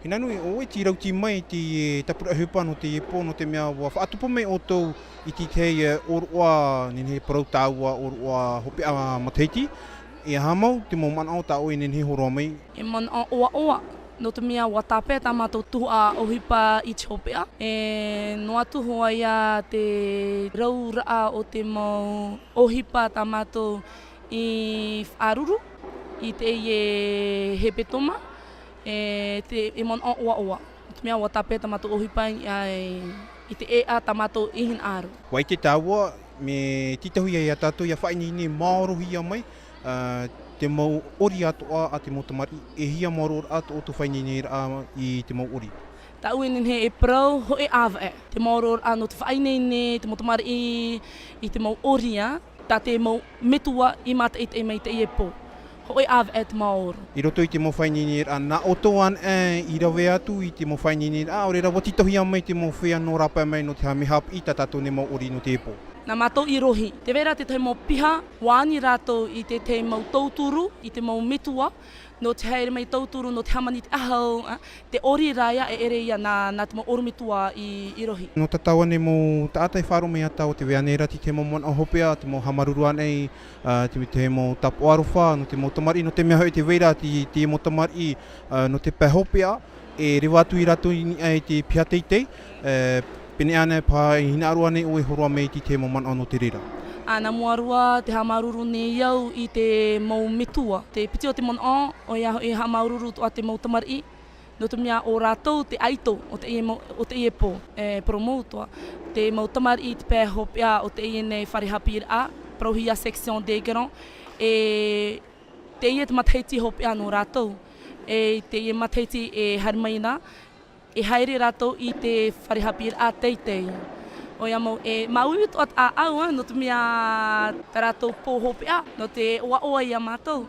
Ina nui o e tirau ti mai ti tapura hupa no te po no te mea wa whaatupo mai o tau I ti tei oroa nini parau tāua oroa hopi a mateiti. E hamau te mo mana o ta o nini horoa mai. E man o oa oa. No te mea wa tape ta mātou tuhu a ohipa I te hopea. E no atu hoa ia te raura o te mau ohipa ta mātou I whaaruru. I te e hepetoma. E man o oa oa. No te mea wa tape ta mātou ohipa I te ea ta mātou ihin aru. Wai te tāua me titahui ai a tātou ia whainini maorohi ia mai. Te mau ori atoa a te mau tamari. E hia maoro ato o tu whainini ra I te mau ori. Ta uinen he e prau ho e awa e. Te maoro no te whainene, te mau tamari I te mau oria. Ta te mau metua I mata I te mai te e po. Ho e awa e te maoro. I roto I te mau whainini ra na otoan I rawe atu I te mau whainini ra. Ore ra watitahui a mai te mau whea no rapa mai no te hamehap I ta tātou ne mau ori no te e po. Nā mātou I rohi. Te vera te tei mau piha, wāni rātou I te tei mau tauturu, I te mau metua, no te haere mai tauturu, no te hamani te ahau, te ori rāia e ere ia nā te mau orumetua I rohi. No tatawa ne mo tātai wharo mea tau te wea nei rati te mo mon hopea, te mo hamarurua nei, te mo tapu arofa, no te mo tamari, no te mea hoi te weira, te mo tamari, no te pehopea, e rewa atu I rato I te pia teitei, pene ana pa hina arua nei o e horoa mei ti te mo man ano te rira. Nā muarua te hamaruru nei iau I te mau metua. Te piti o te mon o ia e hamaruru a te mau tamari. No te mea o rātou te aito o te ie po promotoa. Te mau tamari te pēhopea o te ie nei wharehapi a, prohia section de Geron. E te ie te mataiti hopea no rātou. E te ie mataiti e harimaina. E haere rātou I te wharehapi a teitei. O ia mau e mauitu at a au no te mea tā rātou pōhopea no te oa oa I a mātou.